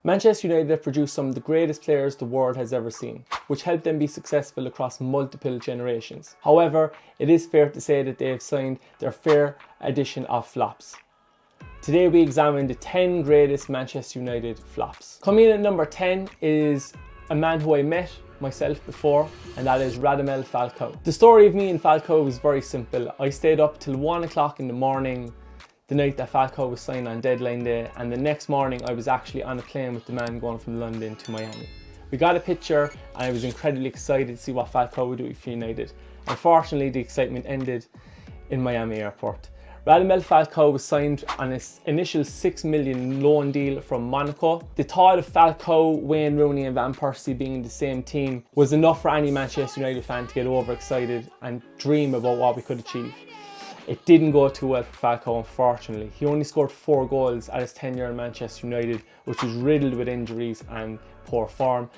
Manchester United have produced some of the greatest players the world has ever seen, which helped them be successful across multiple generations. However, it is fair to say that they have signed their fair addition of flops. Today we examine the 10 greatest Manchester United flops. Coming in at number 10 is a man who I met myself before, and that is Falco. The story of me and Falco was very simple. I stayed up till 1 o'clock in the morning the night that Falco was signed on deadline day, and the next morning I was actually on a plane with the man going from London to Miami. We got a picture and I was incredibly excited to see what Falco would do for United. Unfortunately, the excitement ended in Miami airport. Falco was signed on his initial $6 million loan deal from Monaco. The thought of Falco, Wayne Rooney and Van Persie being in the same team was enough for any Manchester United fan to get overexcited and dream about what we could achieve. It didn't go too well for Falco, unfortunately. He only scored 4 goals at his tenure in Manchester United, which was riddled with injuries and poor form.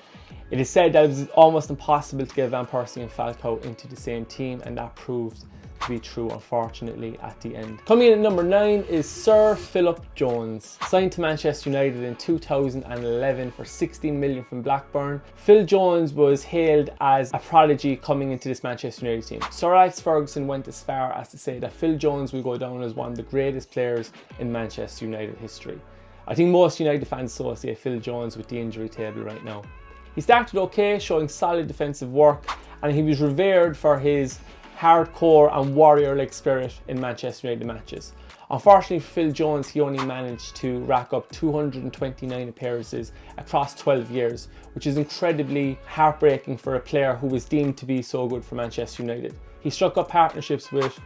It is said that it was almost impossible to get Van Persie and Falco into the same team, and that proved to be true, unfortunately, at the end. Coming in at number 9 is Sir Philip Jones. Signed to Manchester United in 2011 for 16 million from Blackburn. Phil Jones was hailed as a prodigy coming into this Manchester United team. Sir Alex Ferguson went as far as to say that Phil Jones will go down as one of the greatest players in Manchester United history. I think most United fans associate Phil Jones with the injury table right now. He started okay, showing solid defensive work, and he was revered for his hardcore and warrior-like spirit in Manchester United matches. Unfortunately for Phil Jones, he only managed to rack up 229 appearances across 12 years, which is incredibly heartbreaking for a player who was deemed to be so good for Manchester United. He struck up partnerships with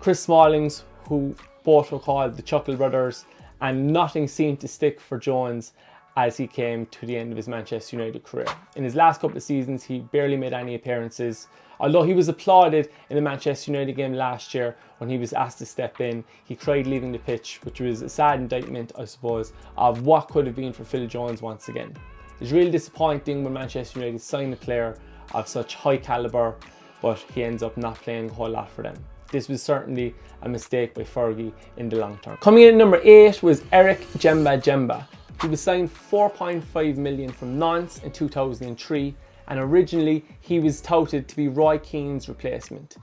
Chris Smallings, who both were called the Chuckle Brothers, and nothing seemed to stick for Jones as he came to the end of his Manchester United career. In his last couple of seasons, he barely made any appearances. Although he was applauded in the Manchester United game last year when he was asked to step in, he cried leaving the pitch, which was a sad indictment, I suppose, of what could have been for Phil Jones once again. It's really disappointing when Manchester United sign a player of such high calibre, but he ends up not playing a whole lot for them. This was certainly a mistake by Fergie in the long term. Coming in at number 8 was Eric Jemba. He was signed 4.5 million from Nantes in 2003, and originally he was touted to be Roy Keane's replacement.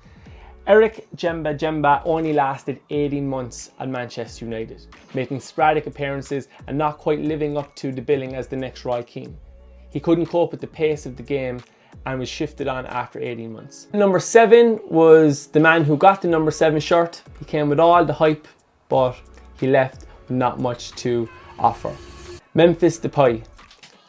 Eric Jemba only lasted 18 months at Manchester United, making sporadic appearances and not quite living up to the billing as the next Roy Keane. He couldn't cope with the pace of the game and was shifted on after 18 months. Number 7 was the man who got the number 7 shirt. He came with all the hype, but he left with not much to offer. Memphis Depay.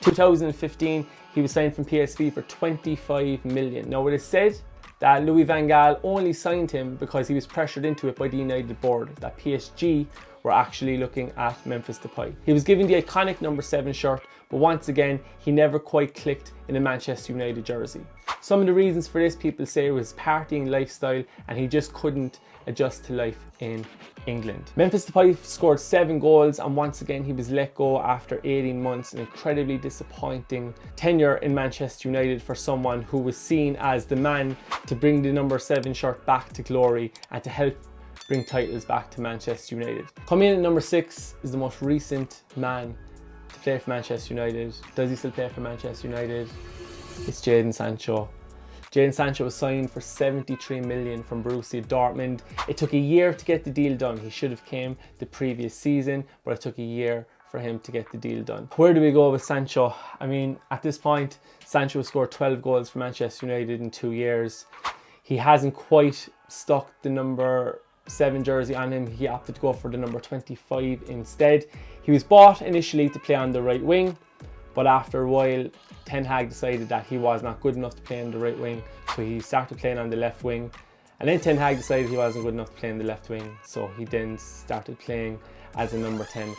2015, he was signed from PSV for 25 million. Now it is said that Louis van Gaal only signed him because he was pressured into it by the United board, that PSG were actually looking at Memphis Depay. He was given the iconic number 7 shirt, but once again, he never quite clicked in a Manchester United jersey. Some of the reasons for this, people say, was partying lifestyle, and he just couldn't adjust to life in England. Memphis Depay scored 7 goals, and once again he was let go after 18 months. An incredibly disappointing tenure in Manchester United for someone who was seen as the man to bring the number 7 shirt back to glory and to help bring titles back to Manchester United. Coming in at number 6 is the most recent man to play for Manchester United. Does he still play for Manchester United? It's Jadon Sancho. Jadon Sancho was signed for 73 million from Borussia Dortmund. It took a year to get the deal done. He should have came the previous season, but it took a year for him to get the deal done. Where do we go with Sancho? I mean, at this point, Sancho has scored 12 goals for Manchester United in 2 years. He hasn't quite stuck the number 7 jersey on him. He opted to go for the number 25 instead. He was bought initially to play on the right wing, but after a while, Ten Hag decided that he was not good enough to play on the right wing, so he started playing on the left wing. And then Ten Hag decided he wasn't good enough to play on the left wing, so he then started playing as a number 10.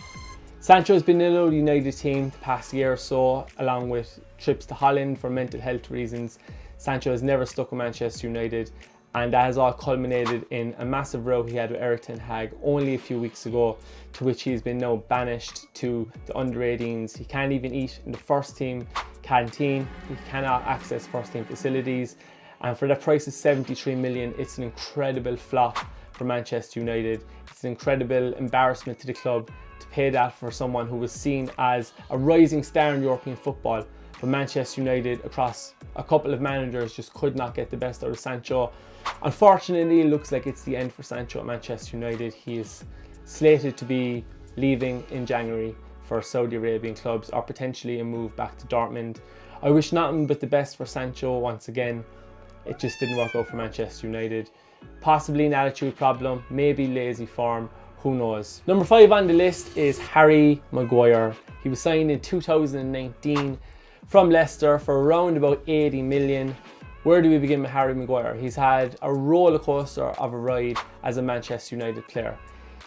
Sancho has been in the United team the past year or so, along with trips to Holland for mental health reasons. Sancho has never stuck with Manchester United, and that has all culminated in a massive row he had with Erik ten Hag only a few weeks ago, to which he's been now banished to the under-18s. He can't even eat in the first team canteen, he cannot access first team facilities, and for the price of 73 million, it's an incredible flop for Manchester United. It's an incredible embarrassment to the club to pay that for someone who was seen as a rising star in European football. But Manchester United, across a couple of managers, just could not get the best out of Sancho. Unfortunately, it looks like it's the end for Sancho at Manchester United. He is slated to be leaving in January for Saudi Arabian clubs, or potentially a move back to Dortmund. I wish nothing but the best for Sancho once again. It just didn't work out for Manchester United. Possibly an attitude problem, maybe lazy form, who knows. Number 5 on the list is Harry Maguire. He was signed in 2019 from Leicester for around about 80 million. Where do we begin with Harry Maguire? He's had a roller coaster of a ride as a Manchester United player.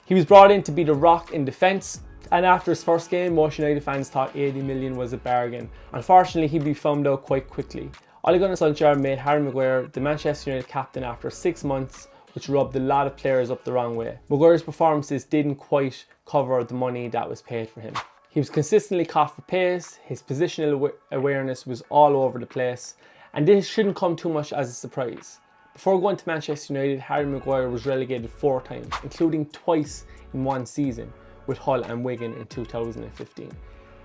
He was brought in to be the rock in defence, and after his first game, most United fans thought 80 million was a bargain. Unfortunately, he'd be found out quite quickly. Ole Gunnar Solskjaer made Harry Maguire the Manchester United captain after 6 months, which rubbed a lot of players up the wrong way. Maguire's performances didn't quite cover the money that was paid for him. He was consistently caught for pace, his positional awareness was all over the place, and this shouldn't come too much as a surprise. Before going to Manchester United, Harry Maguire was relegated 4 times, including twice in one season, with Hull and Wigan in 2015.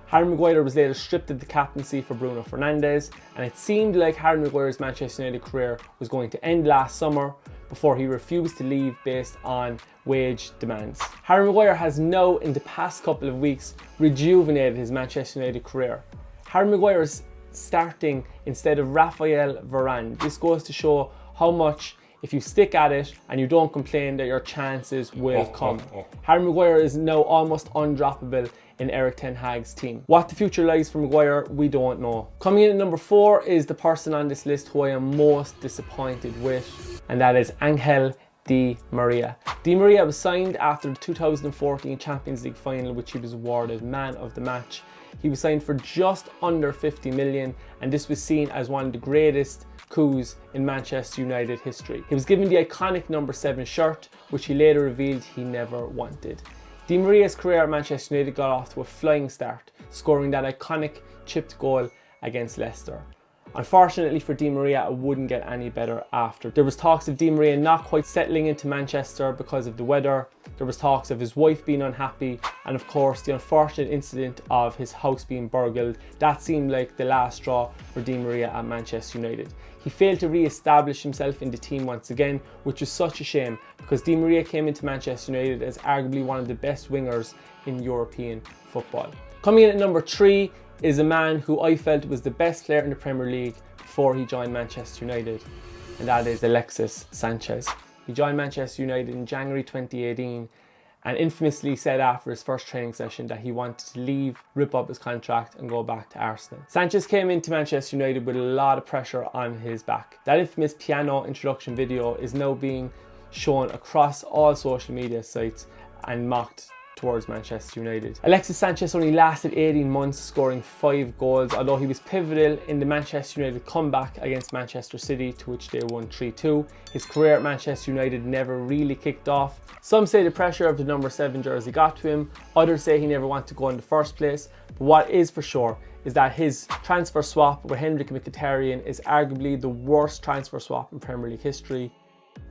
Harry Maguire was later stripped of the captaincy for Bruno Fernandes, and it seemed like Harry Maguire's Manchester United career was going to end last summer before he refused to leave based on wage demands. Harry Maguire has now, in the past couple of weeks, rejuvenated his Manchester United career. Harry Maguire is starting instead of Sebastian Veron. This goes to show how much, if you stick at it and you don't complain, that your chances will come. Harry Maguire is now almost undroppable in Erik ten Hag's team. What the future lies for Maguire, we don't know. Coming in at number 4 is the person on this list who I am most disappointed with, and that is Angel Di Maria. Di Maria was signed after the 2014 Champions League final, which he was awarded Man of the Match. He was signed for just under 50 million, and this was seen as one of the greatest coups in Manchester United history. He was given the iconic number 7 shirt, which he later revealed he never wanted. Di Maria's career at Manchester United got off to a flying start, scoring that iconic chipped goal against Leicester. Unfortunately for Di Maria, it wouldn't get any better after. There was talks of Di Maria not quite settling into Manchester because of the weather. There was talks of his wife being unhappy, and of course the unfortunate incident of his house being burgled. That seemed like the last straw for Di Maria at Manchester United. He failed to re-establish himself in the team once again, which was such a shame because Di Maria came into Manchester United as arguably one of the best wingers in European football. Coming in at number 3 is a man who I felt was the best player in the Premier League before he joined Manchester United, and that is Alexis Sanchez. He joined Manchester United in January 2018 and infamously said after his first training session that he wanted to leave, rip up his contract and go back to Arsenal. Sanchez came into Manchester United with a lot of pressure on his back. That infamous piano introduction video is now being shown across all social media sites and mocked towards Manchester United. Alexis Sanchez only lasted 18 months, scoring 5 goals, although he was pivotal in the Manchester United comeback against Manchester City, to which they won 3-2. His career at Manchester United never really kicked off. Some say the pressure of the number 7 jersey got to him, others say he never wanted to go in the first place, but what is for sure is that his transfer swap with Henrik Mkhitaryan is arguably the worst transfer swap in Premier League history.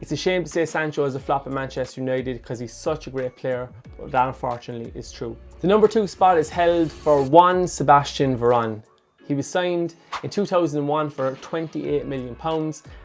It's a shame to say Sancho is a flop at Manchester United because he's such a great player, but that unfortunately is true. The number 2 spot is held for one Sebastian Veron. He was signed in 2001 for £28 million,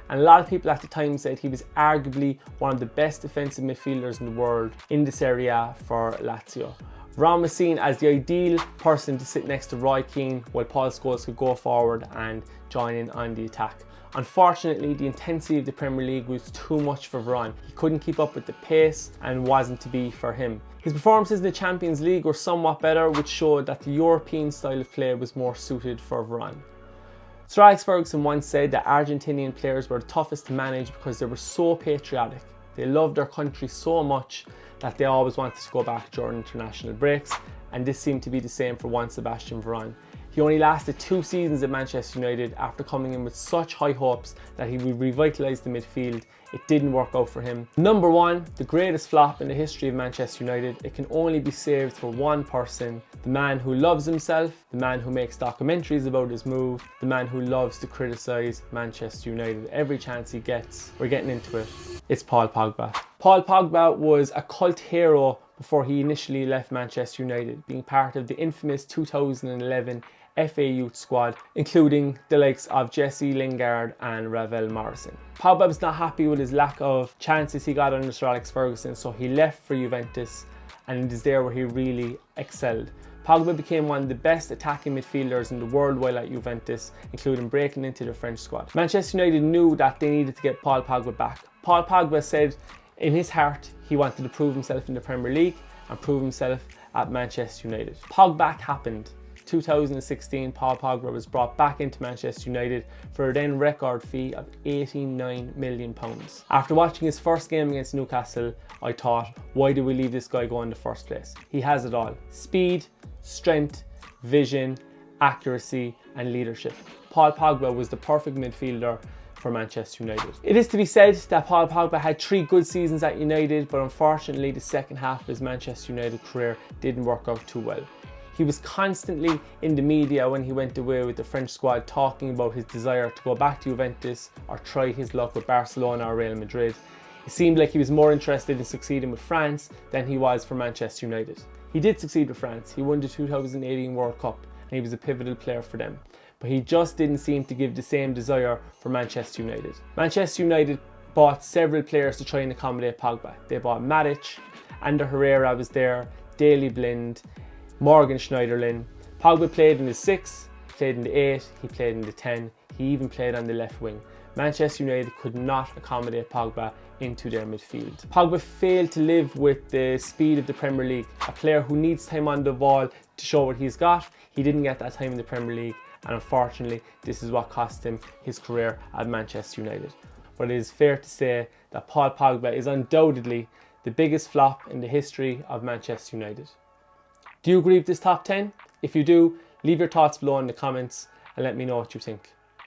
and a lot of people at the time said he was arguably one of the best defensive midfielders in the world in the Serie A for Lazio. Veron was seen as the ideal person to sit next to Roy Keane while Paul Scholes could go forward and join in on the attack. Unfortunately, the intensity of the Premier League was too much for Veron. He couldn't keep up with the pace and wasn't to be for him. His performances in the Champions League were somewhat better, which showed that the European style of play was more suited for Veron. Sir Alex Ferguson once said that Argentinian players were the toughest to manage because they were so patriotic. They loved their country so much that they always wanted to go back during international breaks, and this seemed to be the same for one Sebastian Veron. He only lasted 2 seasons at Manchester United after coming in with such high hopes that he would revitalise the midfield. It didn't work out for him. Number 1, the greatest flop in the history of Manchester United. It can only be saved for one person, the man who loves himself, the man who makes documentaries about his move, the man who loves to criticise Manchester United every chance he gets. We're getting into it. It's Paul Pogba. Paul Pogba was a cult hero before he initially left Manchester United, being part of the infamous 2011 FA Youth squad, including the likes of Jesse Lingard and Ravel Morrison. Pogba was not happy with his lack of chances he got under Sir Alex Ferguson, so he left for Juventus, and it is there where he really excelled. Pogba became one of the best attacking midfielders in the world while at Juventus, including breaking into the French squad. Manchester United knew that they needed to get Paul Pogba back. Paul Pogba said in his heart he wanted to prove himself in the Premier League and prove himself at Manchester United. Pogback happened. 2016, Paul Pogba was brought back into Manchester United for a then record fee of £89 million. After watching his first game against Newcastle, I thought, why did we leave this guy go in the first place? He has it all. Speed, strength, vision, accuracy and leadership. Paul Pogba was the perfect midfielder for Manchester United. It is to be said that Paul Pogba had 3 good seasons at United, but unfortunately the second half of his Manchester United career didn't work out too well. He was constantly in the media when he went away with the French squad, talking about his desire to go back to Juventus or try his luck with Barcelona or Real Madrid. It seemed like he was more interested in succeeding with France than he was for Manchester United. He did succeed with France. He won the 2018 World Cup and he was a pivotal player for them. But he just didn't seem to give the same desire for Manchester United. Manchester United bought several players to try and accommodate Pogba. They bought Matic, Ander Herrera was there, Daley Blind, Morgan Schneiderlin. Pogba played in the 6, played in the 8, he played in the 10, he even played on the left wing. Manchester United could not accommodate Pogba into their midfield. Pogba failed to live with the speed of the Premier League. A player who needs time on the ball to show what he's got, he didn't get that time in the Premier League, and unfortunately this is what cost him his career at Manchester United. But it is fair to say that Paul Pogba is undoubtedly the biggest flop in the history of Manchester United. Do you agree with this top 10? If you do, leave your thoughts below in the comments and let me know what you think.